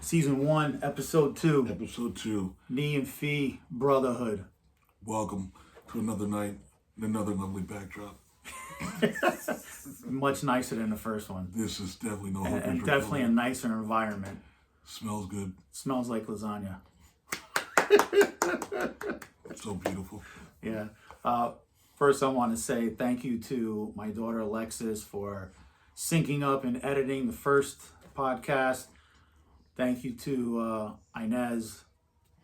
Season 1, Episode 2. Episode 2. Nee&FeeBrotherhood. Welcome to another night and another lovely backdrop. Much nicer than the first one. This is definitely no And definitely a nicer environment. Smells good. Smells like lasagna. So beautiful. Yeah. First, I want to say thank you to my daughter Alexis for syncing up and editing the first podcast. Thank you to Inez,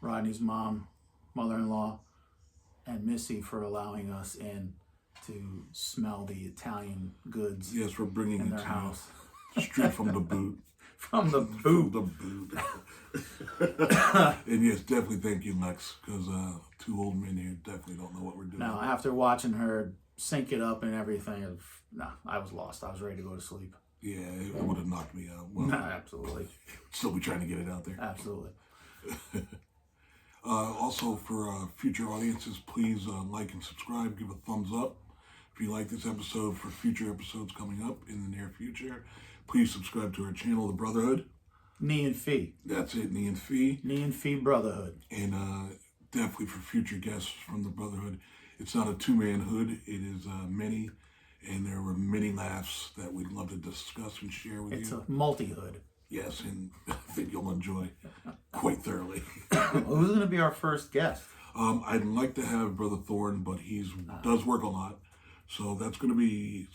Rodney's mom, mother-in-law, and Missy for allowing us in to smell the Italian goods. Yes, we're bringing in it their to house. Straight from the boot. From the boot. From the boot. And yes, definitely thank you, Lex, because two old men here definitely don't know what we're doing. Now, after watching her sync it up and everything, I was lost. I was ready to go to sleep. Yeah, it would have knocked me out. Well, absolutely. Still be trying to get it out there. Absolutely. Also, for future audiences, please like and subscribe. Give a thumbs up. If you like this episode, for future episodes coming up in the near future, please subscribe to our channel, The Brotherhood. Nee&Fee. That's it, Nee&Fee. Nee&FeeBrotherhood. And definitely for future guests from The Brotherhood. It's not a two-man hood. It is many. And there were many laughs that we'd love to discuss and share with you. It's a multi-hood. Yes, and I think you'll enjoy quite thoroughly. Who's going to be our first guest? I'd like to have Brother Thorne, but does work a lot. So it's going to be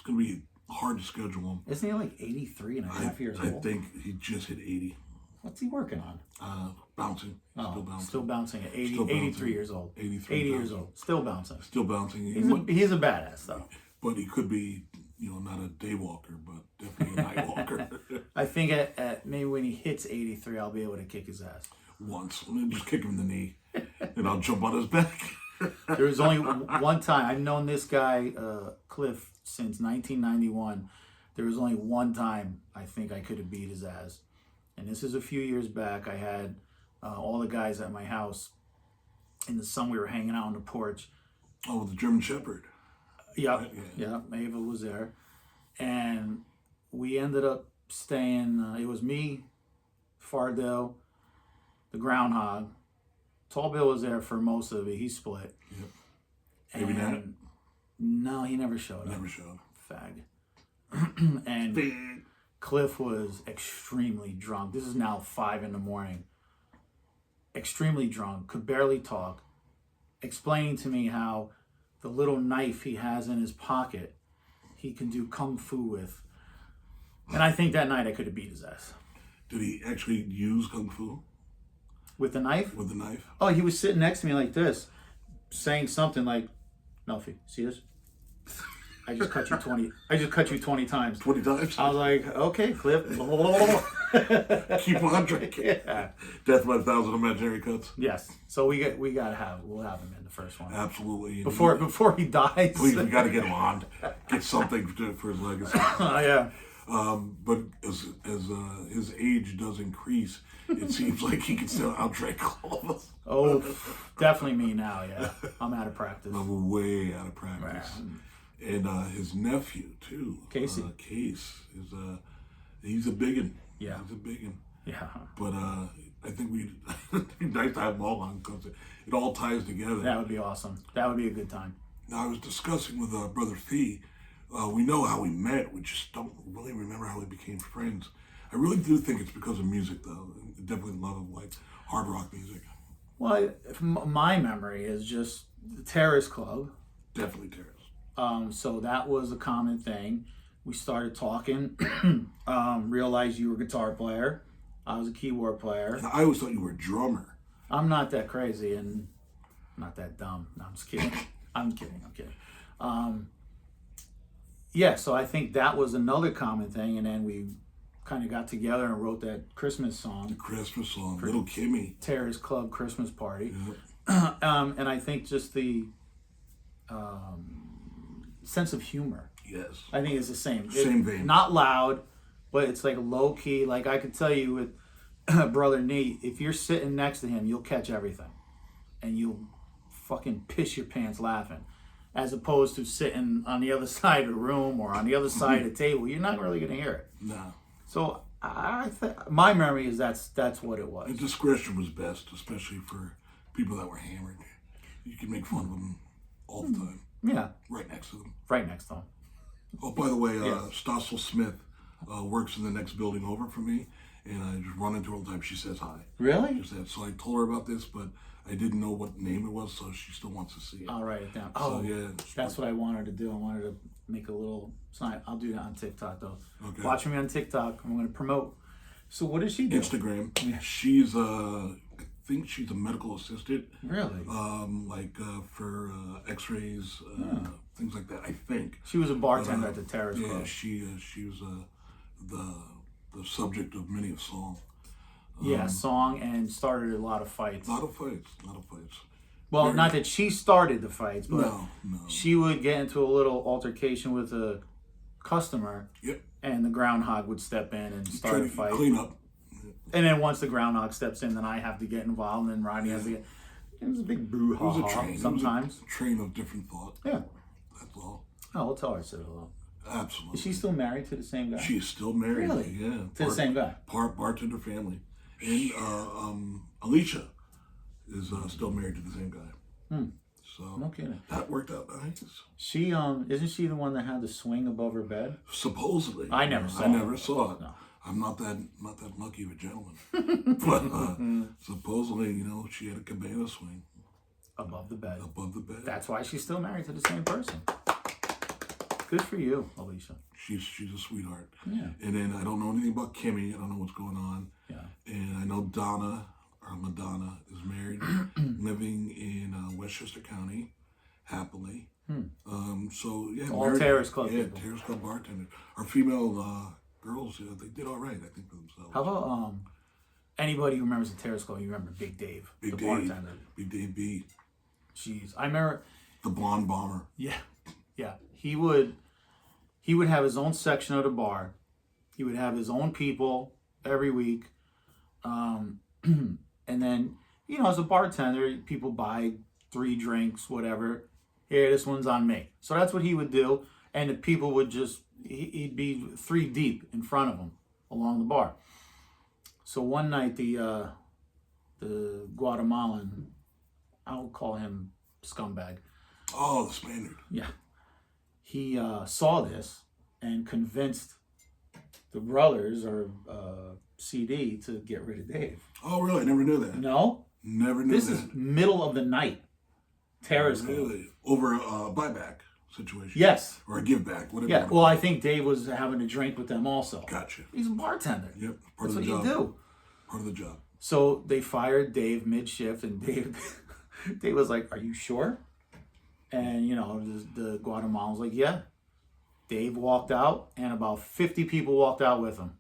hard to schedule him. Isn't he like 83 and a half years old? I think he just hit 80. What's he working on? Bouncing. Still bouncing at 80, Still bouncing. 83 years old. 83 80 years old. Still bouncing. Still bouncing. He's a badass, though. But he could be, not a day walker, but definitely a night walker. I think at maybe when he hits 83, I'll be able to kick his ass. Once. Let me just kick him in the knee, and I'll jump on his back. There was only one time. I've known this guy, Cliff, since 1991. There was only one time I think I could have beat his ass. And this is a few years back. I had all the guys at my house. In the sun, we were hanging out on the porch. Oh, the German Shepherd. Yep, yeah. Ava was there. And we ended up staying, it was me, Fardell, the Groundhog. Tall Bill was there for most of it. He split. Yep. Maybe not. No, he never showed up. Never showed. Fag. And Cliff was extremely drunk. This is now 5 a.m. Extremely drunk, could barely talk, explaining to me how the little knife he has in his pocket, he can do kung fu with. And I think that night I could have beat his ass. Did he actually use kung fu? With the knife? With the knife? Oh, he was sitting next to me like this, saying something like, Melfi, see this? I just cut you 20 times. 20 times? I was like, okay, Cliff. Keep on drinking. Yeah. Death by 1,000 imaginary cuts. Yes. So we'll have him in the first one. Absolutely. Before he dies. Please, we got to get him on. Get something for his legacy. Yeah. But as his age does increase, it seems like he can still outdrink all of us. Oh, definitely me now, yeah. I'm out of practice. I'm way out of practice. Man. And his nephew, too. Casey. Case, he's a biggin. Yeah. He's a biggin. Yeah. But I think it'd be nice to have them all on because it all ties together. That would be awesome. That would be a good time. Now, I was discussing with Brother Fee. We know how we met. We just don't really remember how we became friends. I really do think it's because of music, though. Definitely love of hard rock music. Well, my memory is just the Terrace Club. Definitely Terrace. So that was a common thing. We started talking, realized you were a guitar player. I was a keyboard player. And I always thought you were a drummer. I'm not that crazy and not that dumb. No, I'm just kidding. I'm kidding. Yeah, so I think that was another common thing. And then we kind of got together and wrote that Christmas song. The Christmas song, Little Kimmy. Terrace Club Christmas Party. Yep. And I think just the sense of humor. Yes. I think it's the same. Same vein. Not loud, but it's like low key. Like I could tell you with Brother Nee, if you're sitting next to him, you'll catch everything. And you'll fucking piss your pants laughing. As opposed to sitting on the other side of the room or on the other side of the table. You're not really going to hear it. No. So my memory is that's what it was. And discretion was best, especially for people that were hammered. You could make fun of them all the time. Yeah. Right next to them. Right next to them. Oh, by the way, Stossel Smith works in the next building over from me, and I just run into her all the time. She says hi. Really? So I told her about this, but I didn't know what name it was, so she still wants to see it. I'll write it down. So, yeah. That's what I wanted to do. I wanted to make a little sign. I'll do that on TikTok, though. Okay. Watch me on TikTok. I'm going to promote. So what does she do? Instagram. Yeah. She's I think she's a medical assistant. Really? For X-rays, things like that. I think she was a bartender at the Terrace Club. Yeah, she was the subject of many a song. Song, and started a lot of fights. A lot of fights. Well, not that she started the fights, but no. She would get into a little altercation with a customer. Yep. And the groundhog would step in and start a fight. Clean up. And then once the groundhog steps in, then I have to get involved, and then Rodney has to get. It was a big brouhaha sometimes. It was a train of different thought. Yeah. That's all. Oh, we'll tell her I said hello. Absolutely. Is she still married to the same guy? She's still married. Really? Yeah. To the same guy? Bartender family. And Alicia is still married to the same guy. So no kidding. That worked out nice. She isn't she the one that had the swing above her bed? Supposedly. I never saw it. No. I'm not that lucky of a gentleman. But supposedly, she had a cabana swing. Above the bed. Above the bed. That's why she's still married to the same person. Good for you, Alicia. She's a sweetheart. Yeah. And then I don't know anything about Kimmy. I don't know what's going on. Yeah. And I know Donna, or Madonna, is married, living in Westchester County, happily. So yeah, all married, Terrace Club yeah, people. Terrace Club bartender. Our female girls, they did all right, I think, for themselves. How about anybody who remembers the Terrace Club? You remember Big Dave, the bartender. Big Dave B. Jeez, I remember the blonde bomber. Yeah. He would have his own section of the bar. He would have his own people every week. And then, as a bartender, people buy 3 drinks, whatever. Here, this one's on me. So that's what he would do. And the people would he'd be 3 deep in front of him along the bar. So one night, the Guatemalan, I'll call him scumbag. Oh, the Spaniard. Yeah. He saw this and convinced the brothers or CD to get rid of Dave. Oh, really? I never knew that. No? Never knew that. This is middle of the night. Terrace Club. Really? Over a buyback situation? Yes. Or a give back, whatever. Yeah, well, I think Dave was having a drink with them also. Gotcha. He's a bartender. Yep, That's what you do. Part of the job. So they fired Dave mid-shift, and Dave was like, "Are you sure?" And, the Guatemalan was like, "Yeah." Dave walked out, and about 50 people walked out with him.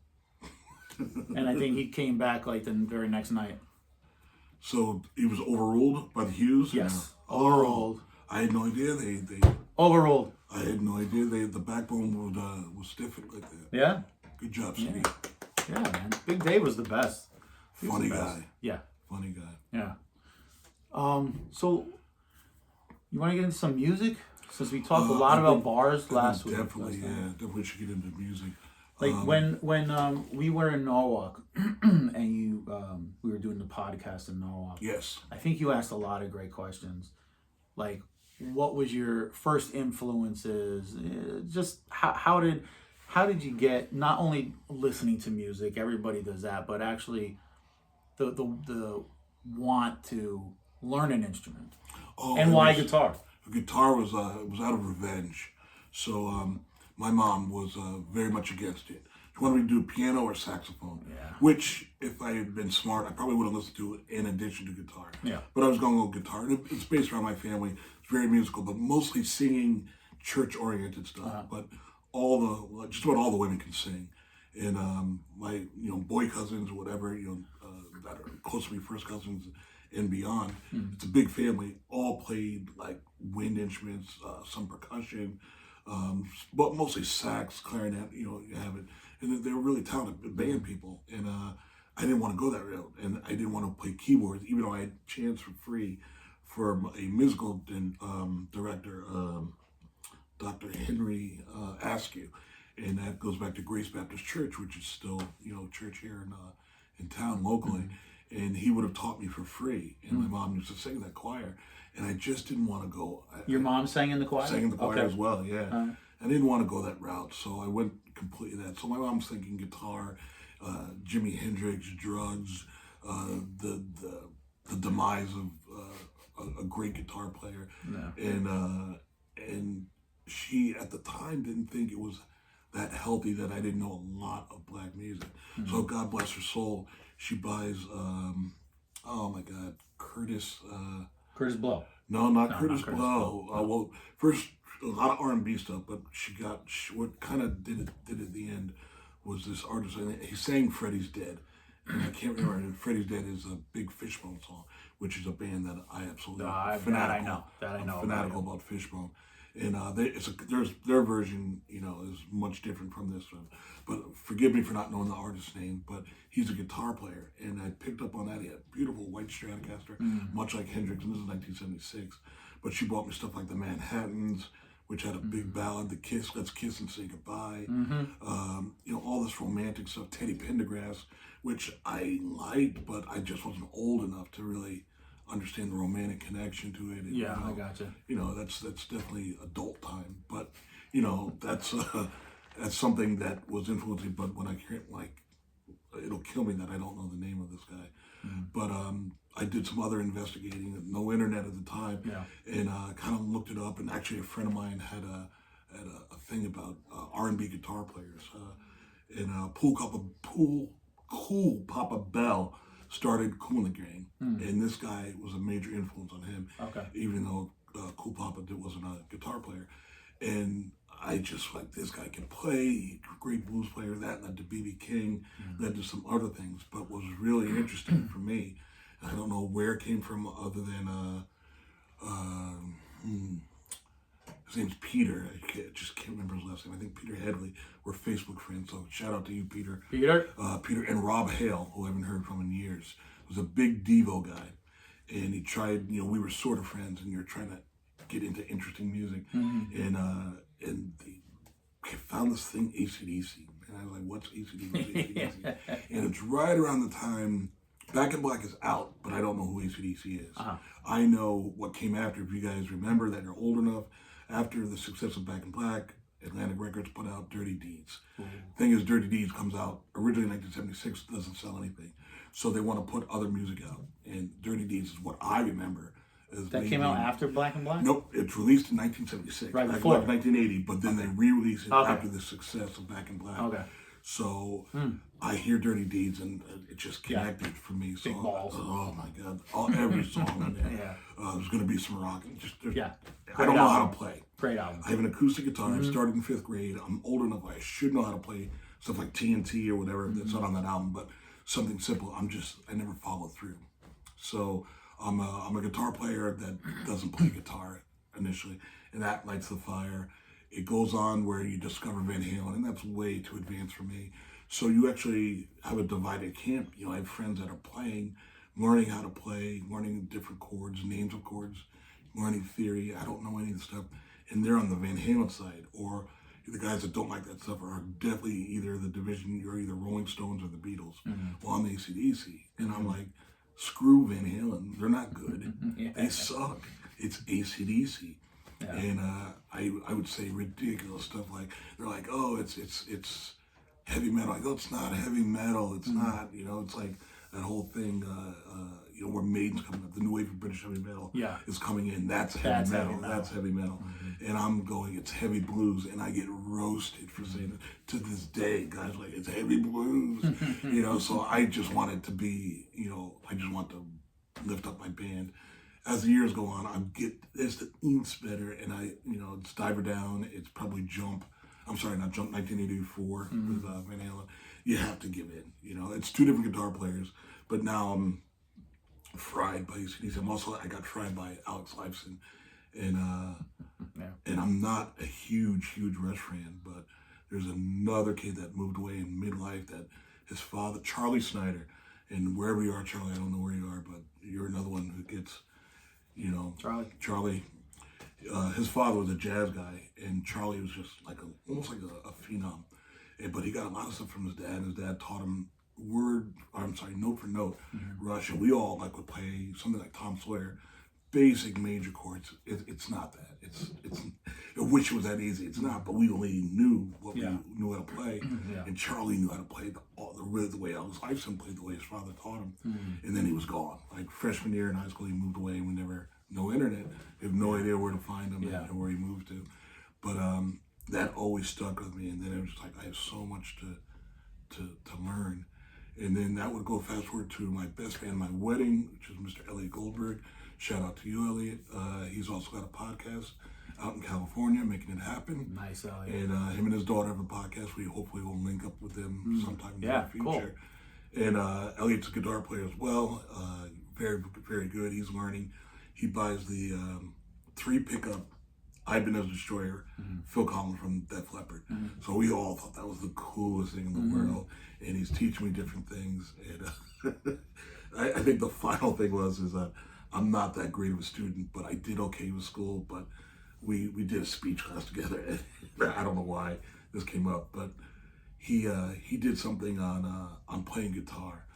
And I think he came back like the very next night. So he was overruled by the Hughes? Yes, overruled. I had no idea they overruled. I had no idea the backbone would stiffen like that. Yeah. Good job, Steve. Yeah, man. Big Dave was the best. Funny guy. Yeah. Funny guy. Yeah. So you want to get into some music? Since we talked a lot about bars last week. Definitely should get into music. Like when we were in Norwalk and we were doing the podcast in Norwalk. Yes. I think you asked a lot of great questions. Like, what was your first influences? Just how did you get not only listening to music? Everybody does that, but actually the want to learn an instrument. And why guitar? Guitar was out of revenge. So my mom was very much against it. She wanted me to do piano or saxophone. Yeah. Which, if I had been smart, I probably would have listened to in addition to guitar. Yeah. But I was going to go guitar. And it's based around my family. It's very musical, but mostly singing, church-oriented stuff. But just about all the women can sing. And my boy cousins or whatever, that are close to me, first cousins and beyond. It's a big family. All played like wind instruments, some percussion, but mostly sax, clarinet. You have it, and they were really talented band people. And I didn't want to go that route, and I didn't want to play keyboards, even though I had a chance for free from a musical director, Dr. Henry Askew. and that goes back to Grace Baptist Church, which is still, church here in town locally. And he would have taught me for free. And my mom used to sing that choir, and I just didn't want to go. Your mom sang in the choir? Sang in the choir as well, yeah. Uh-huh. I didn't want to go that route, so I went completely that. So my mom's thinking guitar, Jimi Hendrix, drugs, the demise of a great guitar player, and she at the time didn't think it was that healthy that I didn't know a lot of black music. So God bless her soul, she buys oh my God, Curtis Blow. No, not Curtis Blow. Well, first a lot of R&B stuff, but what kind of did it at the end was this artist, and he sang Freddie's Dead. And I can't remember. Freddie's Dead is a big Fishbone song, which is a band that I absolutely fanatical about Fishbone. And their version, is much different from this one. But forgive me for not knowing the artist's name, but he's a guitar player, and I picked up on that. He had a beautiful white Stratocaster, much like Hendrix, and this is 1976. But she bought me stuff like the Manhattans, which had a big ballad, the Kiss, Let's Kiss and Say Goodbye. All this romantic stuff, Teddy Pendergrass, which I liked, but I just wasn't old enough to really understand the romantic connection to it. And, I gotcha. That's definitely adult time, but that's something that was influencing. But when I hear it'll kill me that I don't know the name of this guy. But I did some other investigating, no internet at the time, and kind of looked it up. And actually, a friend of mine had a thing about R&B guitar players, and Cool Papa Bell started Kool and the Gang, and this guy was a major influence on him. Okay. Even though Cool Papa wasn't a guitar player, and I just like this guy can play, great blues player. That led to B.B. King, led to some other things. But what was really interesting for me, and I don't know where it came from other than his name's Peter. I just can't remember his last name. I think Peter Headley. We're Facebook friends, so shout out to you, Peter. Peter and Rob Hale, who I haven't heard from in years, was a big Devo guy, and he tried. We were sort of friends, and you're trying to get into interesting music, and I found this thing AC/DC, and I was like, "What's AC/DC?" And it's right around the time Back in Black is out, but I don't know who AC/DC is. I know what came after. If you guys remember that you're old enough, after the success of Back in Black, Atlantic Records put out Dirty Deeds. Thing is, Dirty Deeds comes out originally in 1976, doesn't sell anything, so they want to put other music out, and Dirty Deeds is what I remember. That came out after Black and Black? Nope, it's released in 1976. Right, Back before. in Black 1980, but then they re-released it after the success of Back in Black. Okay. So I hear Dirty Deeds, and it just connected for me. So, Big balls. Oh my God, every song in there. There's going to be some rock. I don't know how to play. Great album. I have an acoustic guitar. I started in 5th grade. I'm old enough. I should know how to play stuff like TNT or whatever that's not on that album, but something simple. I never followed through. So I'm a guitar player that doesn't play guitar initially, and that lights the fire. It goes on where you discover Van Halen, and that's way too advanced for me. So you actually have a divided camp. I have friends that are playing, learning how to play, learning different chords, names of chords, learning theory. I don't know any of the stuff. And they're on the Van Halen side, or the guys that don't like that stuff are definitely either the division, you're either Rolling Stones or the Beatles. Well, I'm AC/DC, and I'm like, screw Van Halen. They're not good. They suck. It's AC/DC. And I would say ridiculous stuff like, they're like, oh, it's heavy metal. I go, it's not heavy metal. It's not, it's like that whole thing, where Maiden's coming up, the new wave of British heavy metal is coming in. That's heavy metal. That's heavy metal. And I'm going, it's heavy blues, and I get roasted for saying it. To this day, guys like, it's heavy blues. So I just want it to be, I just want to lift up my band. As the years go on, it's the inks better, and it's Diver Down, it's probably Jump. I'm sorry, not Jump, 1984 with Van Halen. You have to give in. It's two different guitar players, but now I'm fried by AC/DC. I got fried by Alex Lifeson, and I'm not a huge Rush fan, but there's another kid that moved away in midlife that his father, Charlie Snyder, and wherever you are, Charlie, I don't know where you are, but you're another one who gets, Charlie, his father was a jazz guy, and Charlie was just like almost like a phenom. But he got a lot of stuff from his dad. His dad taught him note for note, Russian. We all would play something like Tom Sawyer, basic major chords. It's not that. It's. I wish it was that easy. It's not. But we only knew what we knew how to play, and Charlie knew how to play the way Elvis Lifeson played, the way his father taught him. And then he was gone. Like freshman year in high school, he moved away, and we never. No internet. We have no idea where to find him and where he moved to. But that always stuck with me. And then it was like I have so much to learn. And then that would go fast forward to my best man, my wedding, which is Mr. Elliot Goldberg. Shout out to you, Elliot. He's also got a podcast out in California, Making It Happen. Nice, Elliot. And him and his daughter have a podcast. We hopefully will link up with them sometime in the future. Cool. And Elliot's a guitar player as well. Very, very good. He's learning. He buys the 3 pickup I've Been as a Destroyer, Phil Collins from Def Leppard. So we all thought that was the coolest thing in the world. And he's teaching me different things. And I think the final thing is that I'm not that great of a student, but I did okay with school. But we did a speech class together. And I don't know why this came up, but he did something on playing guitar.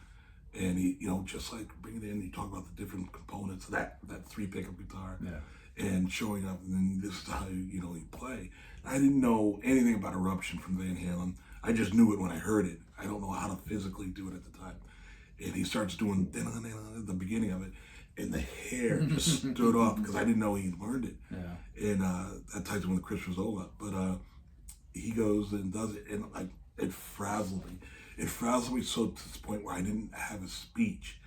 And he, just like bring it in, he talked about the different components, that 3 pickup guitar, and showing up, and then this is how you play. I didn't know anything about Eruption from Van Halen. I just knew it when I heard it. I don't know how to physically do it at the time. And he starts doing the beginning of it, and the hair just stood up because I didn't know he learned it. Yeah. And that ties in with Chris Rizzolo. But he goes and does it, and it frazzled me. It frazzled me so to this point where I didn't have a speech.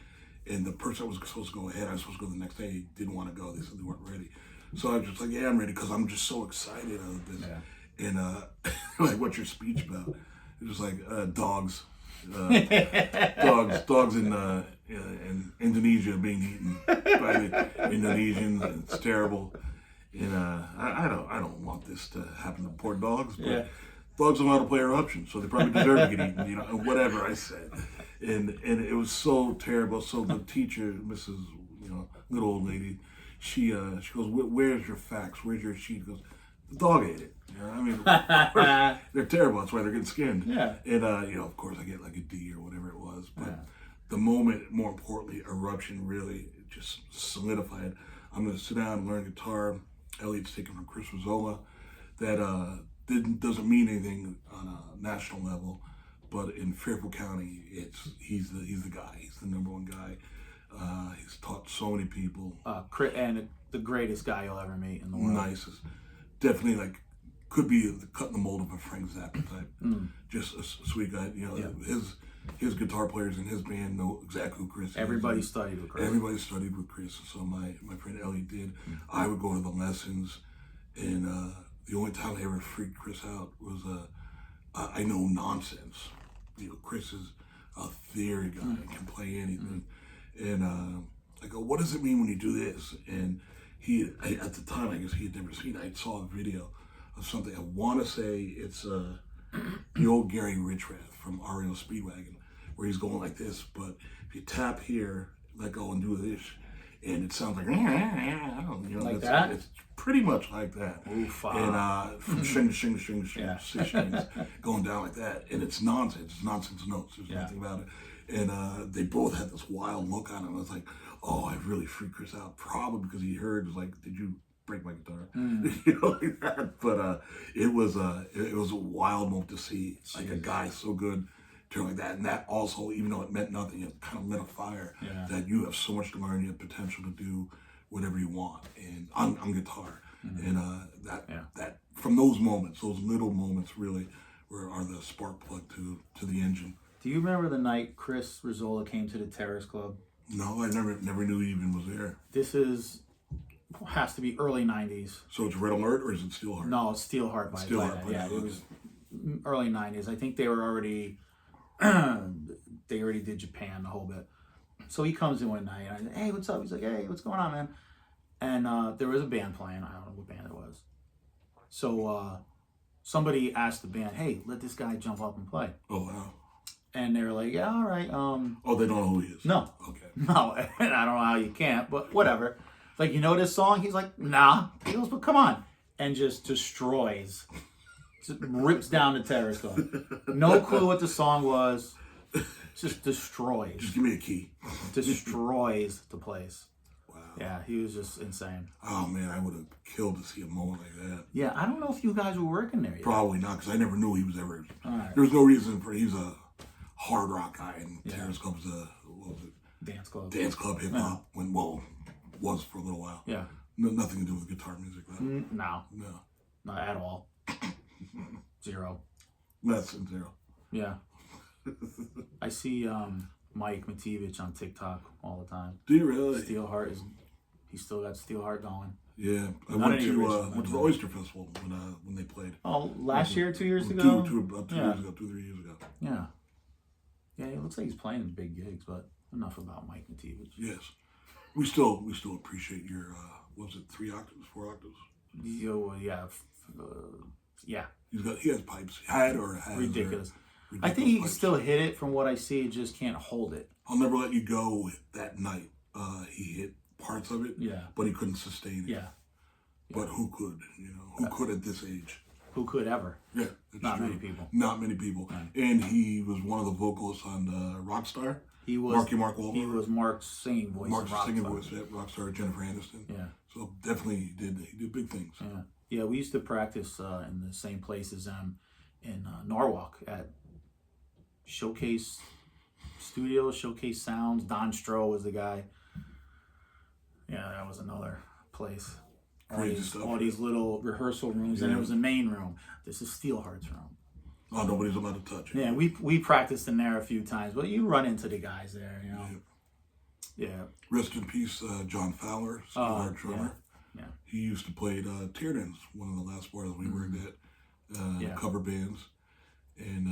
And the person that was supposed to go ahead, I was supposed to go the next day, didn't want to go. They said they weren't ready. So I was just like, yeah, I'm ready because I'm just so excited of this. Yeah. And what's your speech about? It was like dogs. Dogs in Indonesia being eaten by the Indonesians. And it's terrible. And I don't want this to happen to poor dogs. But dogs don't know how to play Eruption, so they probably deserve to get eaten, and whatever I said. And it was so terrible. So the teacher, Mrs., little old lady, she goes, where's your fax? Where's your sheet? Goes, the dog ate it. They're terrible. That's why they're getting skinned. Yeah. And, of course, I get like a D or whatever it was. But the moment, more importantly, Eruption really just solidified. I'm going to sit down and learn guitar. Elliot's taken from Chris Rizzolo. That doesn't mean anything on a national level, but in Fairfield County, he's the guy. He's the number one guy. He's taught so many people. And the greatest guy you'll ever meet in the world. Nicest. Definitely could be cutting the mold of a Frank Zappa type. Just a sweet guy. His guitar players in his band know exactly who Chris is. Everybody studied with Chris. Everybody studied with Chris. So my friend Ellie did. I would go to the lessons, and the only time I ever freaked Chris out was I know nonsense. Chris is a theory guy and can play anything. And I go, what does it mean when you do this? And at the time, I guess he had never seen it. I saw a video of something. I want to say it's the old Gary Richrath from REO Speedwagon, where he's going like this. But if you tap here, let go and do this, and it sounds like, like that? It's pretty much like that. Oof, and from string to string to string to string, 6 strings, going down like that. And it's nonsense. It's nonsense notes. There's nothing about it. And they both had this wild look on him. I was like, oh, I really freaked Chris out. Probably because he heard, was like, did you break my guitar? Like that. But it was a wild moment to see like a guy so good turn like that. And that also, even though it meant nothing, it kind of lit a fire that you have so much to learn. You have potential to do whatever you want, and on guitar. And that from those moments, those little moments, really are the spark plug to the engine. Do you remember the night Chris Rizzolo came to the Terrace Club? No, I never knew he even was there. This has to be early 90s. So it's Red Alert, or is it Steelheart? No, it's Steelheart. Yeah, it was early 90s. I think they were already, they already did Japan, the whole bit. So he comes in one night, and I said, hey, what's up? He's like, hey, what's going on, man? And there was a band playing. I don't know what band it was. So somebody asked the band, hey, let this guy jump up and play. Oh, wow. And they were like, yeah, all right. Oh, they don't know who he is? No. Okay. No, and I don't know how you can't, but whatever. Like, you know this song? He's like, nah. He goes, but come on. And just destroys. Just rips down the Terrorist Club. No clue what the song was. Just destroys. Just give me a key. Destroys the place. Wow. Yeah, he was just insane. Oh, man, I would have killed to see a moment like that. Yeah, I don't know if you guys were working there yet. Probably not, because I never knew he was ever... Right. There was no reason for... He's a hard rock guy, and Terrorist Club's a... What was it? Dance club. Dance club hip-hop. Was for a little while. Yeah. No, nothing to do with guitar music, though. No. No. Not at all. Zero. Less than zero. Yeah. I see Mike Matevich on TikTok all the time. Do you really? Steelheart he's still got Steelheart going. Yeah. I went to the Oyster Festival when they played. Oh, last year, 2 years ago? About 2 years ago, 2-3 years ago. Yeah. Yeah, it looks like he's playing in big gigs, but enough about Mike Matevich. Yes. We still appreciate your, what was it, 3 octaves, 4 octaves? Yeah. Yeah. He has pipes. Had. Ridiculous. I think he can still hit it from what I see, just can't hold it. I'll Never Let You Go that night. He hit parts of it, but he couldn't sustain it. Yeah. But who could, who could at this age? Who could ever? Yeah, that's Not true. many people. Not many people. Right. And he was one of the vocalists on Rockstar. He was Mark Wahlberg. He was Mark's singing voice. Mark's singing voice at Rockstar, Jennifer Aniston. Yeah. So definitely he did big things. Yeah. Yeah, we used to practice in the same place as them in Norwalk at Showcase Studios, Showcase Sounds. Don Stroh was the guy. Yeah, that was another place. All these little rehearsal rooms, and there was a main room. This is Steelheart's room. Oh, nobody's allowed to touch it. Yeah, we practiced in there a few times, but you run into the guys there, Yeah. Rest in peace, John Fowler, Steelheart drummer. Yeah. He used to play Teardance, one of the last bars we worked at, cover bands. And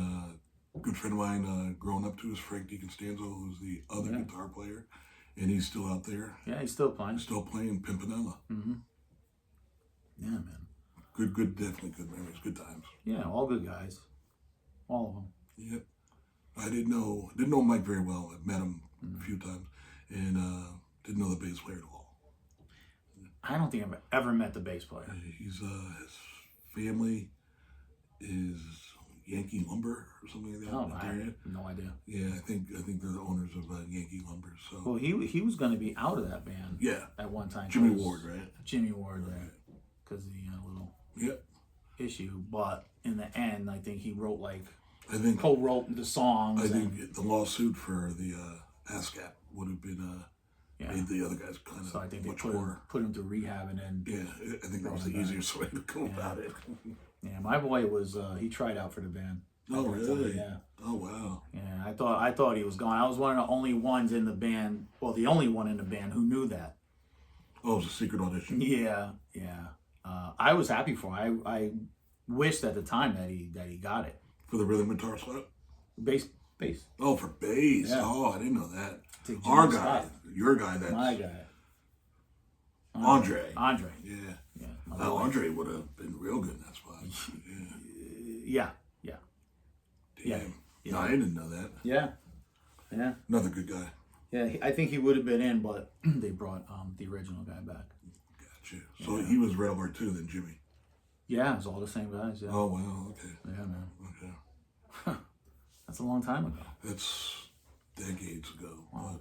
a good friend of mine growing up to is Frank DiCostanzo, who's the other guitar player. And he's still out there. Yeah, he's still playing. Still playing Pimpinella. Mm-hmm. Yeah, man. Good, definitely good memories, good times. Yeah, all good guys. All of them. Yep. I didn't know Mike very well. I've met him a few times. And didn't know the bass player at all. I don't think I've ever met the bass player. He's his family is Yankee Lumber or something like that. Oh, I have no idea. Yeah, I think they're the owners of Yankee Lumber. So. Well, he was going to be out of that band. Yeah. At one time. Jimmy Ward, right? Jimmy Ward, right? Because of the little issue, but in the end, I think he wrote co-wrote the songs. I think the lawsuit for the ASCAP would have been made the other guys kind of. So I think much they more. put him to rehab and then. Yeah, I think that was the easiest way to go about it. Yeah, my boy was he tried out for the band. Oh really? Yeah. Oh wow. Yeah, I thought he was gone. I was one of the only ones in the band. Well, the only one in the band who knew that. Oh, it was a secret audition. Yeah. I was happy for him. I wished at the time that he got it. For the rhythm guitar slot? Bass. Oh, for bass. Yeah. Oh, I didn't know that. Our guy. Your guy. That's my guy. Andre. Yeah. Oh, Andre would have been real good in that spot. Yeah. Damn. No, I didn't know that. Yeah. Another good guy. Yeah, I think he would have been in, but they brought the original guy back. Gotcha. So he was Rattler too, then Jimmy. Yeah, it's all the same guys. Yeah. Oh wow. Okay. Yeah, man. Okay. That's a long time ago. That's decades ago. Wow.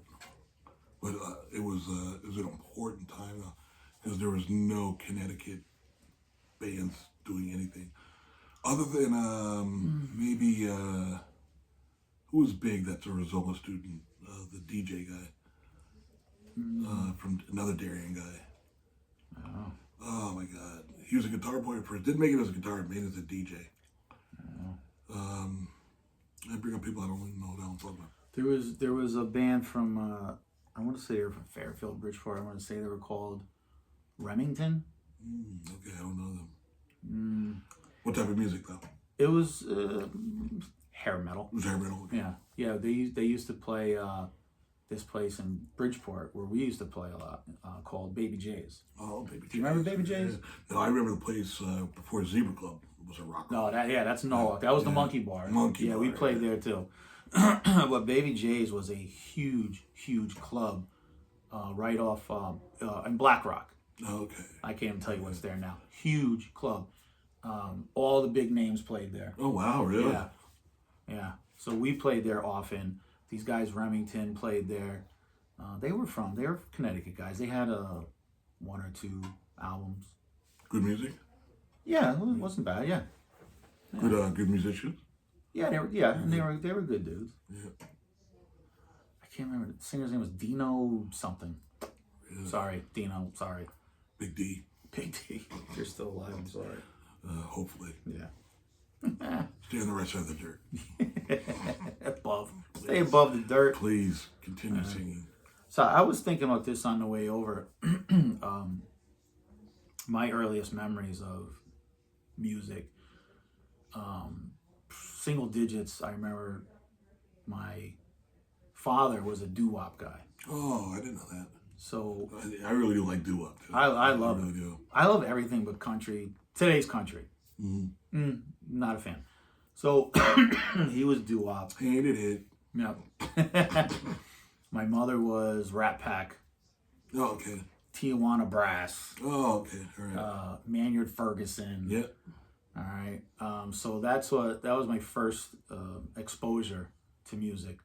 But it was an important time because there was no Connecticut bands doing anything other than maybe who was big. That's a Rizzolo student, the DJ guy from another Darien guy. Oh my God, he was a guitar player first. Didn't make it as a guitar, made it as a DJ. I bring up people I don't even know what I'm talking about. There was a band from I want to say they were from Fairfield, Bridgeport. I want to say they were called Remington. Okay, I don't know them. What type of music though? It was hair metal. It was hair metal. Okay. Yeah. They used to play this place in Bridgeport where we used to play a lot called Baby J's. Oh, Baby J's. Do you remember Baby J's? Yeah. No, I remember the place before Zebra Club. It was a rock. No, that's Norwalk. That was the Monkey Bar. Monkey Bar. We played there too. But Baby J's was a huge club right off in Black Rock. Okay. I can't even tell you what's there now. Huge club. All the big names played there. Oh wow, really? Yeah, yeah. So we played there often. These guys, Remington, played there. They were Connecticut guys. They had one or two albums. Good music. Yeah, it wasn't bad. Yeah. Good musicians. Yeah, and they were good dudes. Yeah. I can't remember the singer's name was Dino something. Really? Sorry, Dino. Sorry. Big D. Big D. You're still alive. I'm sorry. Hopefully. Yeah. Stay on the right side of the dirt. Above. Stay above the dirt. Please continue singing. So I was thinking about this on the way over. My earliest memories of music. Single digits. I remember my father was a doo-wop guy. Oh, I didn't know that. So I really do like doo-wop. I love really it. Do. I love everything but country. Today's country. Mm-hmm. Not a fan. So he was doo-wop. Hated it. Yep. My mother was Rat Pack. Oh, okay. Tijuana Brass. Oh, okay. All right. Maynard Ferguson. Yeah. All right. So that was my first exposure to music.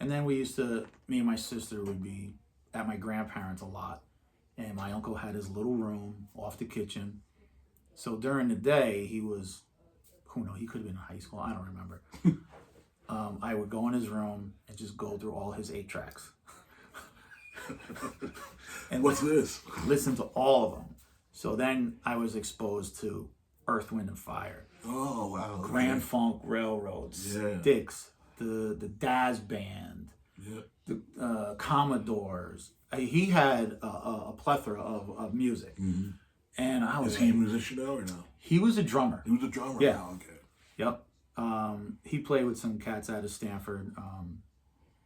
And then me and my sister would be at my grandparents a lot. And my uncle had his little room off the kitchen. So during the day, he was, who knows, he could have been in high school. I don't remember. I would go in his room and just go through all his 8 tracks. And what's this? Listen to all of them. So then I was exposed to Earth, Wind, and Fire. Oh, wow. Okay. Grand Funk Railroad, Styx, the Daz Band, the Commodores. He had a plethora of music. Mm-hmm. And I was Is he a musician now or no? He was a drummer. He was a drummer? Yeah. Oh, okay. Yep. He played with some cats out of Stanford.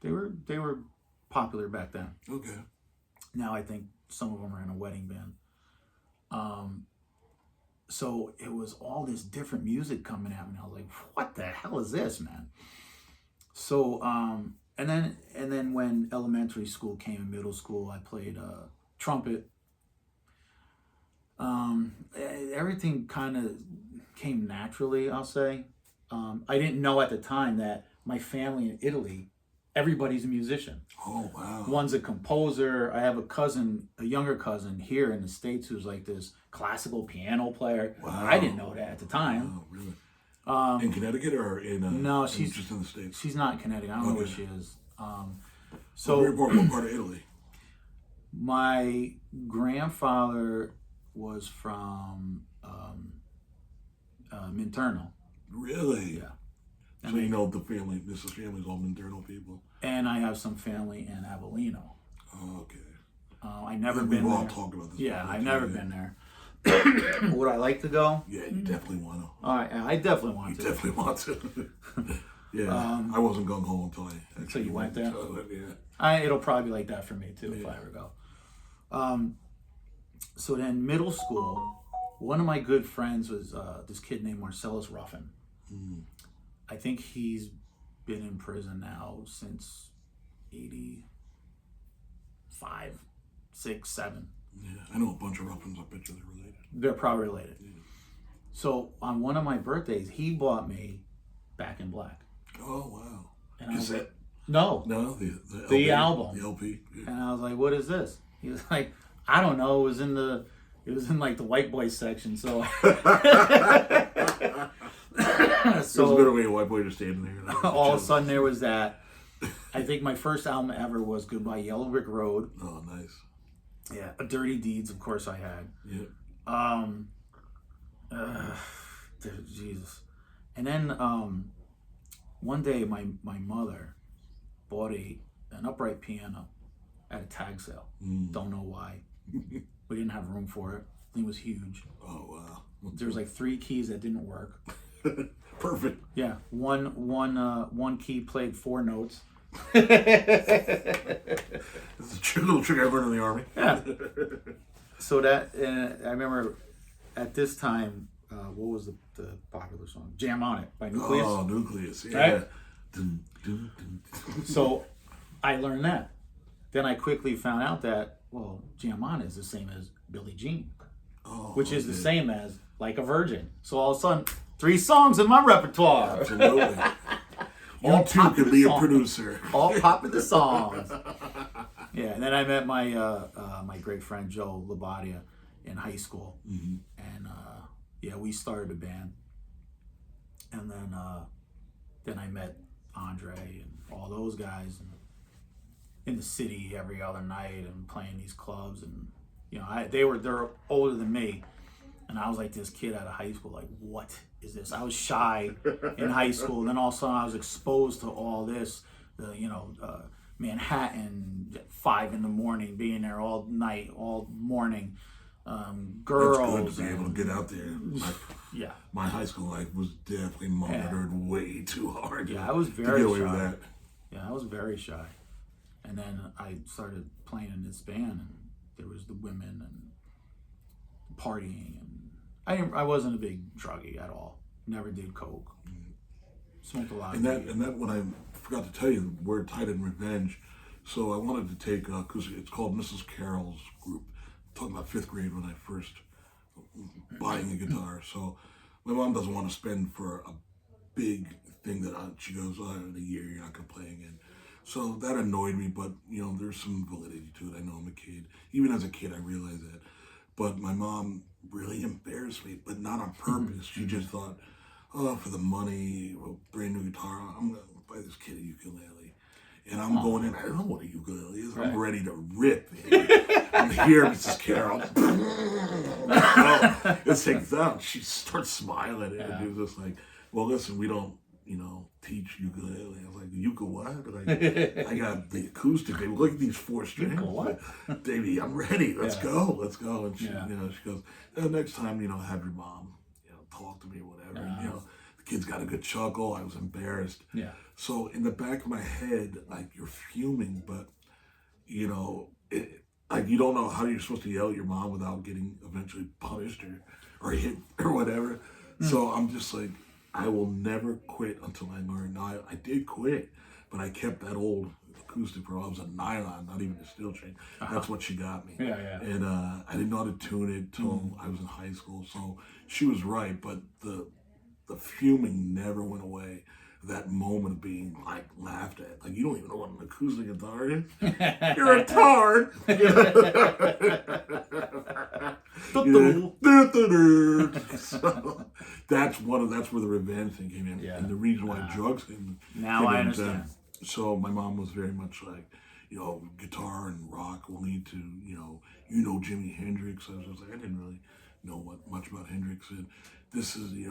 They were popular back then. Okay. Now I think some of them are in a wedding band. So it was all this different music coming at me. And I was like, what the hell is this, man? So, and then when elementary school came and middle school, I played trumpet. Everything kind of came naturally, I'll say. I didn't know at the time that my family in Italy, everybody's a musician. Oh, wow. One's a composer. I have a younger cousin here in the States who's like this classical piano player. Wow. I didn't know that at the time. Oh, really? In Connecticut or in... no, she's just in the States? She's not in Connecticut. I don't know where she is. So what part of Italy? My grandfather was from Minturno. Really? Yeah. So you know the family, Mrs. Family's all Minturno people. And I have some family in Avellino. Oh, okay. I never been there. We've all talked about this. Yeah, I've never been there. Would I like to go? Yeah, you definitely want to. All right, I definitely want to. You definitely want to. Yeah, I wasn't going home until you went there? Yeah. It'll probably be like that for me too if I ever go. So then middle school, one of my good friends was this kid named Marcellus Ruffin. I think he's been in prison now since 85, 6, 7. Yeah, I know a bunch of Ruffins. I bet you they're related. They're probably related. Yeah. So on one of my birthdays, he bought me Back in Black. Oh, wow. And I was Cassette? like, no, the album. The LP. Yeah. And I was like, what is this? He was like, I don't know. It was in like the white boy section. So There's a better way a white boy just standing there. All of a sudden there was that. I think my first album ever was Goodbye Yellow Brick Road. Oh, nice. Yeah, Dirty Deeds, of course I had. Yeah. Jesus. And then one day my mother bought an upright piano at a tag sale. Don't know why. We didn't have room for it. It was huge. Oh, wow. There was like 3 keys that didn't work. Perfect. Yeah, one key played 4 notes. This is a little trick I learned in the Army. Yeah. So that I remember at this time, what was the popular song? Jam on It by Nucleus. Oh, Nucleus. Yeah. Right? Dun, dun, dun, dun. So I learned that. then I quickly found out that, well, Giamatti is the same as Billie Jean, which is the same as Like a Virgin. So all of a sudden, 3 songs in my repertoire. Absolutely. You too could be a producer. All popular songs. Yeah, and then I met my my great friend Joe Labadia in high school, and yeah, we started a band, and then I met Andre and all those guys in the city every other night and playing these clubs, and you know they're older than me, and I was like this kid out of high school, like, what is this? I was shy in high school, and then all of a sudden I was exposed to all this, Manhattan at 5 a.m, being there all night, all morning, girls. It's good to be able to get out there. Yeah. My high school life was definitely monitored way too hard. Yeah, I was very to get away shy. with that. Yeah, I was very shy. And then I started playing in this band, and there was the women and partying, and I wasn't a big druggie at all. Never did coke. Smoked a lot. And that when I forgot to tell you, the word Titan Revenge. So I wanted to take because it's called Mrs. Carroll's group. I'm talking about 5th grade when I first buying a guitar. So my mom doesn't want to spend for a big thing that she goes, in a year you're not gonna play again. So that annoyed me, but you know there's some validity to it. I know I'm a kid. Even as a kid, I realized that. But my mom really embarrassed me, but not on purpose. She just thought, oh, for the money, a brand new guitar, I'm gonna buy this kid a ukulele. And I'm going in, I don't know what a ukulele is. Right. I'm ready to rip. I'm here, Mrs. Carroll. Oh, let's take this out. She starts smiling, and she was just like, well, listen, we don't, teach ukulele. I was like, ukulele what? Like, I got the acoustic, baby. Look at these 4 strings. What? Baby, I'm ready. Let's go. And she, she goes, next time, have your mom, talk to me or whatever. And, the kid's got a good chuckle. I was embarrassed. Yeah. So in the back of my head, like, you're fuming, but, like, you don't know how you're supposed to yell at your mom without getting eventually punished or hit or whatever. So I'm just like, I will never quit until I learn. Now, I did quit, but I kept that old acoustic pro. I was a nylon, not even a steel chain. That's what she got me. Yeah. And I didn't know how to tune it till I was in high school. So she was right, but the fuming never went away. That moment of being like laughed at, like, you don't even know what an acoustic guitar is. You're a tard. So that's where the revenge thing came in, and the reason why drugs came. Now I understand. So my mom was very much like, guitar and rock will lead to, Jimi Hendrix. I was just like, I didn't really know much about Hendrix, and this is, the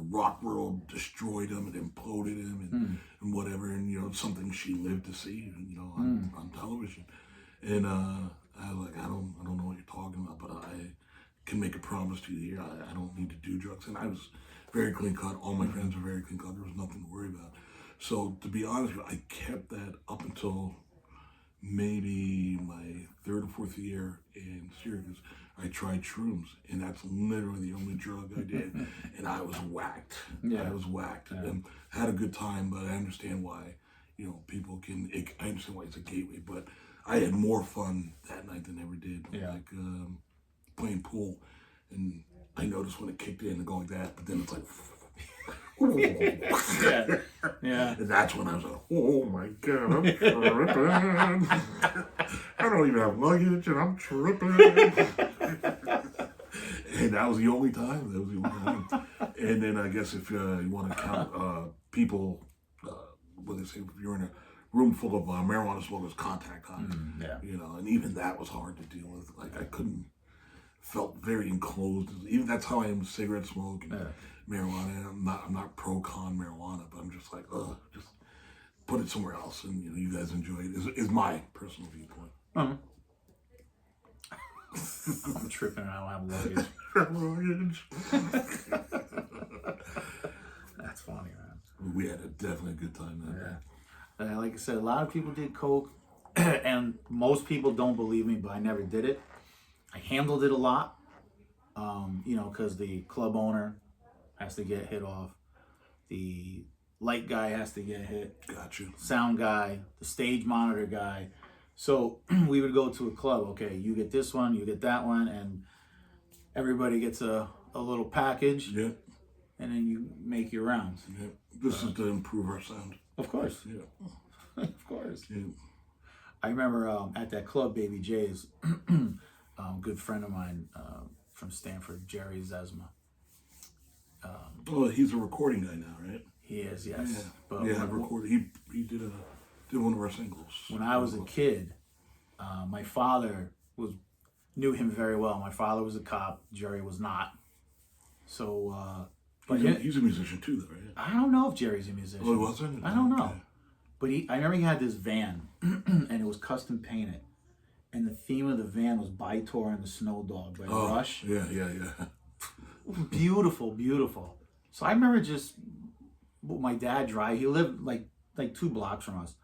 rock world destroyed him and imploded him and whatever, and, something she lived to see, on television. And I was like, I don't know what you're talking about, but I can make a promise to you here. I don't need to do drugs. And I was very clean cut. All my friends were very clean cut. There was nothing to worry about. So to be honest with you, I kept that up until maybe my 3rd or 4th year in Syracuse. I tried shrooms, and that's literally the only drug I did, and I was whacked. I was whacked, and had a good time. But I understand why, people can. I understand why it's a gateway, but I had more fun that night than I ever did. Like playing pool, and I noticed when it kicked in and go like that, but then it's like. And that's when I was like, oh my God, I'm tripping. I don't even have luggage and I'm tripping. And that was the only time. And then I guess if you want to count people, what they say, if you're in a room full of marijuana smokers, contact high. And even that was hard to deal with. Like, I couldn't, felt very enclosed. Even that's how I am with cigarette smoke and marijuana. I'm not pro-con marijuana, but I'm just like, just put it somewhere else, and you guys enjoy it. Is my personal viewpoint. I'm tripping. I don't have luggage. That's funny, man. We had definitely a good time that day. Like I said, a lot of people did coke, and most people don't believe me, but I never did it. I handled it a lot, because the club owner has to get hit off. The light guy has to get hit. Gotcha. Sound guy, the stage monitor guy, So we would go to a club. Okay, you get this one, you get that one, and everybody gets a little package. Yeah. And then you make your rounds. Yeah. This is to improve our sound. Of course. Yeah. Of course. Yeah. I remember at that club, Baby J's, good friend of mine from Stanford, Jerry Zesma. Oh, he's a recording guy now, right? He is, yes. Yeah. But yeah, recorded. He did one of our singles. When I was a kid, my father knew him very well. My father was a cop. Jerry was not. So, but he's a musician too, though, right? I don't know if Jerry's a musician. Oh, he wasn't? I don't know. Okay. But I remember he had this van, and it was custom painted. And the theme of the van was By-Tor and the Snow Dog by Rush. Yeah. Beautiful, beautiful. So I remember just my dad drive. He lived like 2 blocks from us.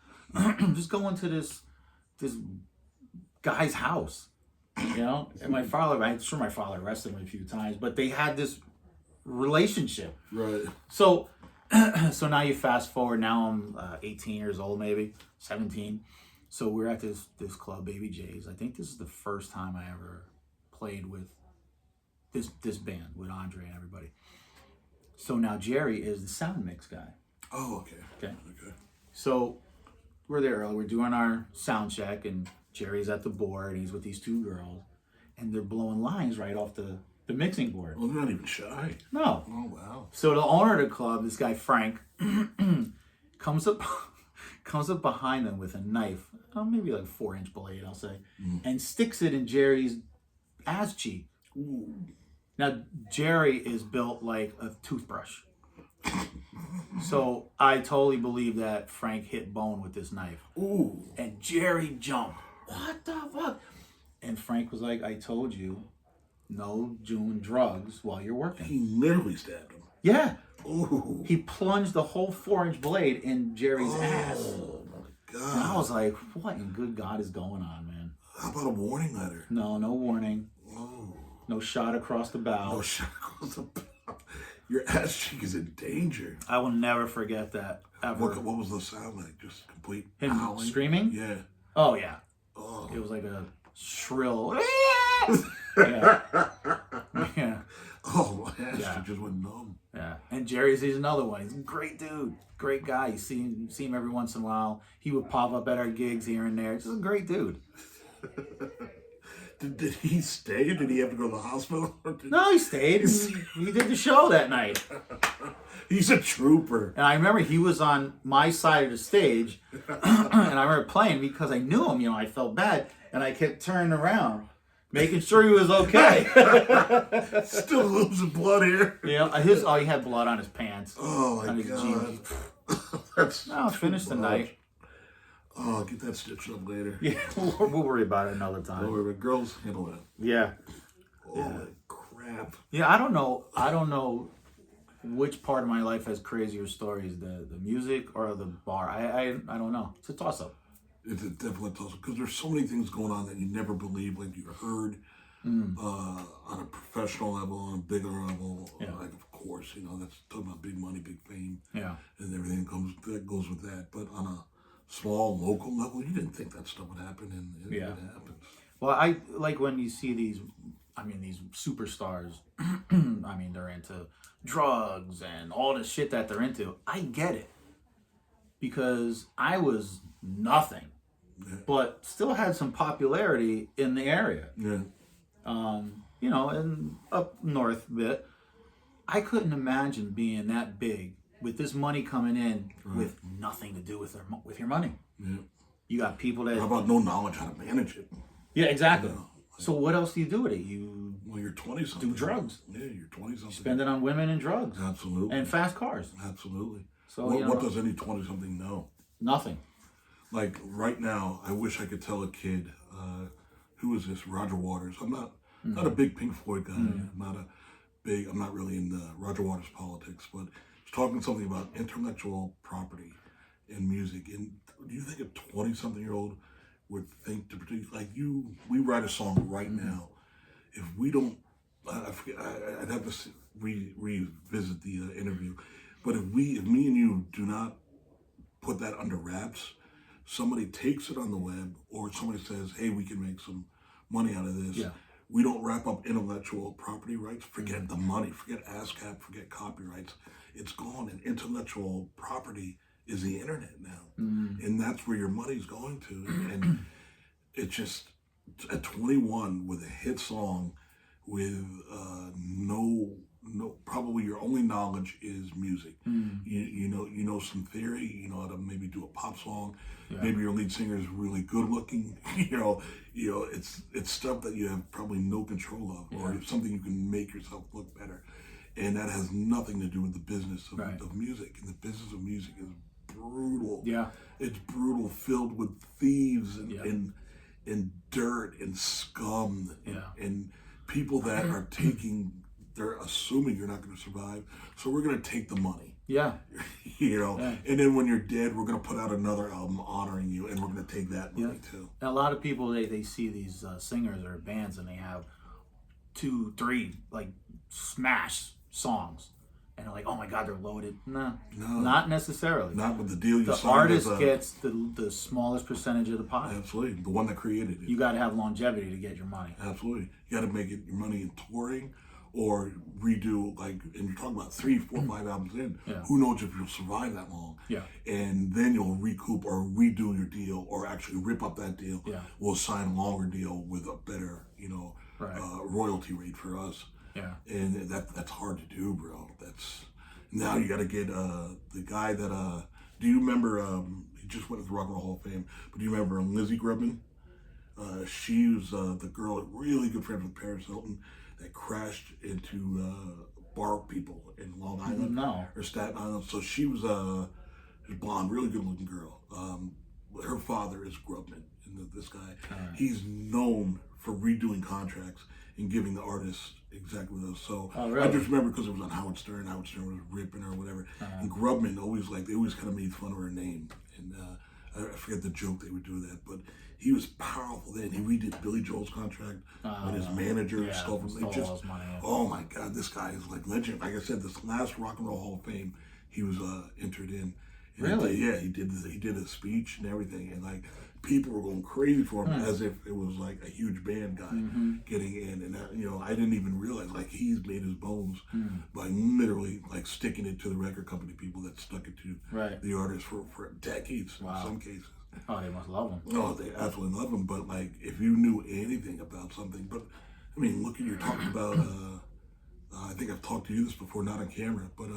Just going to this guy's house, And my father, I'm sure my father arrested him a few times, but they had this relationship. Right. So now you fast forward. Now I'm 18 years old, maybe 17. So we're at this club, Baby J's. I think this is the first time I ever played with this band with Andre and everybody. So now Jerry is the sound mix guy. Oh, okay. So we're there early. We're doing our sound check, and Jerry's at the board. He's with these 2 girls, and they're blowing lines right off the mixing board. Well, they're not even shy. No. Oh, wow. So the owner of the club, this guy Frank, comes up behind them with a knife, maybe like a 4-inch blade, I'll say, and sticks it in Jerry's ass cheek. Ooh. Now Jerry is built like a toothbrush, so I totally believe that Frank hit bone with this knife. Ooh. And Jerry jumped. What the fuck? And Frank was like, "I told you, no doing drugs while you're working." He literally stabbed him. Yeah. Ooh. He plunged the whole 4-inch blade in Jerry's ass. Oh my God. And I was like, what in good God is going on, man? How about a warning letter? No warning. Oh. No shot across the bow. No shot across the bow. Your ass cheek is in danger. I will never forget that, ever. What was the sound like? Just complete Him howling? screaming? Yeah. Oh, yeah. Oh. It was like a shrill... yeah. Yeah. Oh, my ass cheek just went numb. Yeah. And Jerry's, he's another one. He's a great dude. Great guy. You see him every once in a while. He would pop up at our gigs here and there. Just a great dude. Did he stay? Did he have to go to the hospital? No, he stayed. He did the show that night. He's a trooper. And I remember he was on my side of the stage, and I remember playing because I knew him. I felt bad, and I kept turning around, making sure he was okay. Still losing blood here. He had blood on his pants. Oh my God. That's Finish the night. Oh, get that stitched up later. Yeah, we'll worry about it another time. Don't worry, girls handle it. Yeah. Oh, crap. Yeah, I don't know which part of my life has crazier stories, the music or the bar. I don't know. It's a toss-up. It's a definite toss-up because there's so many things going on that you never believe, like you heard on a professional level, on a bigger level. Yeah. Like, of course, that's talking about big money, big fame, Yeah. and everything that goes with that. But on a small local level, you didn't think that stuff would happen, and it happens. Well, I like when you see these superstars. They're into drugs and all the shit that they're into. I get it because I was nothing, but still had some popularity in the area. Yeah. And up north a bit. I couldn't imagine being that big with this money coming in with nothing to do with your money. Yeah. You got people that... How about no knowledge how to manage it? Yeah, exactly. So what else do you do with it? Well, you're 20-something. Do drugs. Yeah, you're 20-something. Spend it on women and drugs. Absolutely. And fast cars. Absolutely. So what does any 20-something know? Nothing. Like right now, I wish I could tell a kid, who is this? Roger Waters. I'm not a big Pink Floyd guy. I'm not really in Roger Waters politics, but he's talking something about intellectual property in music. And do you think a 20-something-year-old would think to particularly, like we write a song right now. If we don't, I'd have to revisit the interview. But if me and you do not put that under wraps, somebody takes it on the web, or somebody says, hey, we can make some money out of this. Yeah. We don't wrap up intellectual property rights. Forget the money. Forget ASCAP. Forget copyrights. It's gone. And intellectual property is the internet now. And that's where your money's going to. And it's just, at 21 with a hit song with probably your only knowledge is music. You know some theory. You know how to maybe do a pop song. Maybe your lead singer is really good looking. It's stuff that you have probably no control of, or something you can make yourself look better. And that has nothing to do with the business of music. And the business of music is brutal. Yeah, it's brutal, filled with thieves and dirt and scum and people that are they're assuming you're not going to survive, so we're going to take the money. And then when you're dead, we're going to put out another album honoring you, and we're going to take that money too. And a lot of people, they see these singers or bands, and they have 2, 3 like smash songs, and they're like, oh my God, they're loaded. No, not necessarily. Not with the deal you the signed. Artist gets the smallest percentage of the pie. Absolutely, the one that created it. You got to have longevity to get your money. Absolutely, you got to make it your money in touring, or redo, like, and you're talking about 3, 4, 5 albums in. Who knows if you'll survive that long? And then you'll recoup or redo your deal, or actually rip up that deal. We'll sign a longer deal with a better, royalty rate for us. And that's hard to do, bro. Now you got to get the guy that do you remember? He just went to the Rock and Roll Hall of Fame, but do you remember Lizzie Grubman? She was the girl, really good friend with Paris Hilton, that crashed into bar people in Long Island or Staten Island. So she was a blonde, really good looking girl. Her father is Grubman, and this guy, he's known for redoing contracts and giving the artists exactly those. So really? I just remember because it was on Howard Stern. Howard Stern was ripping her or whatever. And Grubman they always kind of made fun of her name. And I forget the joke they would do with that, but he was powerful then. He redid Billy Joel's contract with his manager. Stole all his money. Oh my God, this guy is like legend. Like I said, this last Rock and Roll Hall of Fame, he was entered in. And really? He did a speech and everything, and like people were going crazy for him as if it was like a huge band guy getting in. And I didn't even realize like he's made his bones by literally like sticking it to the record company people that stuck it to the artists for decades in some cases. Oh, they must love him. Oh, they absolutely love him. But like, if you knew anything about something, but I mean, look, you're talking about. I think I've talked to you this before, not on camera, but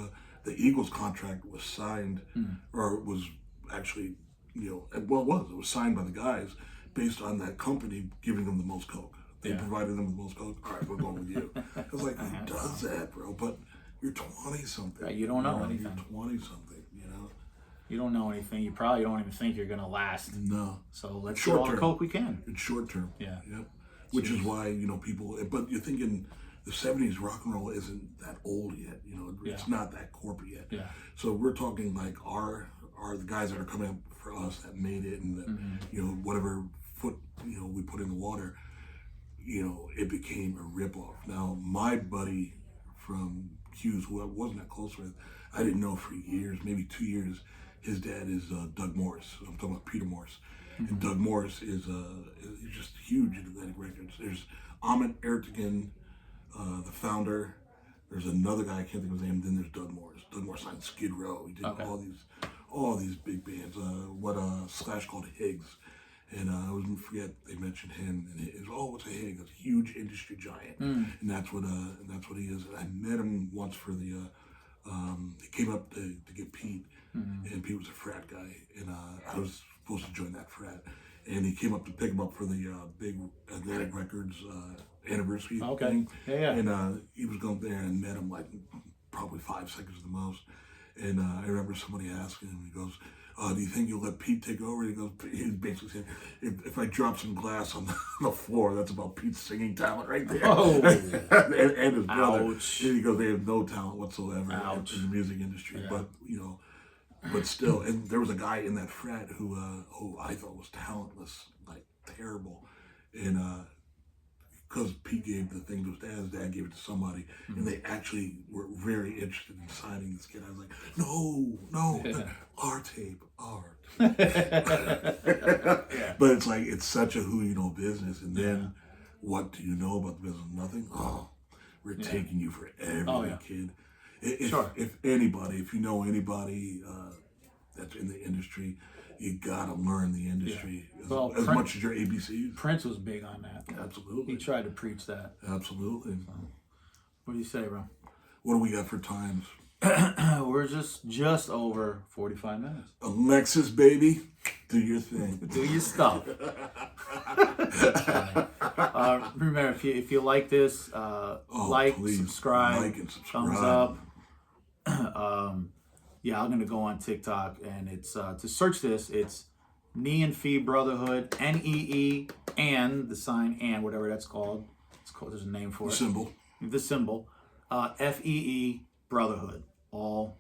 the Eagles contract was signed, or was actually, it was signed by the guys based on that company giving them the most coke. They provided them with the most coke. All right, we're going with you. I was like, who does that, bro? But you're 20 something. Right, you don't know anything. You're 20 something. You don't know anything. You probably don't even think you're gonna last. No. So let's get all the coke we can. It's short term. Yeah. Yep. Which is why people. But you're thinking the '70s rock and roll isn't that old yet. It's not that corporate yet. Yeah. So we're talking like our the guys that are coming up for us that made it, and that, whatever foot we put in the water, it became a ripoff. Now my buddy from Hughes, who I wasn't that close with, I didn't know for years, maybe 2 years. His dad is Doug Morris. I'm talking about Peter Morris. And Doug Morris is just huge in Atlantic Records. There's Ahmet Ertegun, the founder. There's another guy, I can't think of his name. Then there's Doug Morris. Doug Morris signed Skid Row. He did all these big bands. What Slash called Higgs. And I always forget they mentioned him. And what's a Higgs? It's a huge industry giant. And that's what he is. And I met him once for the. He came up to get Pete. And Pete was a frat guy, and I was supposed to join that frat. And he came up to pick him up for the big Atlantic Records anniversary thing. And he was going there and met him like probably 5 seconds at the most. And I remember somebody asking him, he goes, do you think you'll let Pete take over? He basically said, if I drop some glass on the floor, that's about Pete's singing talent right there. Oh. and his brother. Ouch. And he goes, they have no talent whatsoever in the music industry. But, but still, and there was a guy in that frat who I thought was talentless, like terrible. And because he gave the thing to his dad. His dad gave it to somebody, and they actually were very interested in signing this kid. I was like, no, our tape, art. But it's like, it's such a who you know business, and then what do you know about the business? Nothing. Oh, we're taking you for everything, kid. If anybody, if you know anybody that's in the industry, you gotta learn the industry as much as your ABCs. Prince was big on that. Absolutely. He tried to preach that. Absolutely. So, what do you say, bro? What do we got for times? We're just over 45 minutes. Alexis, baby, do your thing. Do your stuff. Remember, if you like this, please, subscribe, like and subscribe. thumbs up. Yeah, I'm gonna go on TikTok, and it's to search this. It's Nee&FeeBrotherhood, NEE and the sign and whatever that's called. There's a name for it. The symbol. FEE Brotherhood, all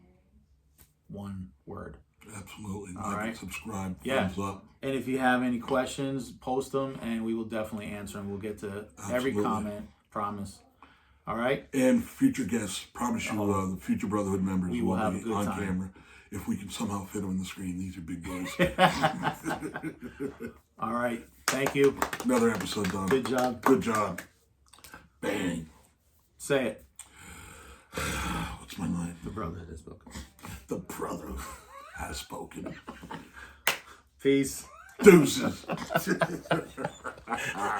one word. Absolutely. All right. Subscribe. Yeah. Thumbs up. And if you have any questions, post them, and we will definitely answer them. We'll get to every comment. Promise. All right. And future guests, promise you, the future Brotherhood members will have be a good on time. Camera. If we can somehow fit them in the screen, these are big boys. All right. Thank you. Another episode done. Good job. Good job. Bang. Say it. What's my line? The Brotherhood has spoken. The brother has spoken. Peace. Deuces.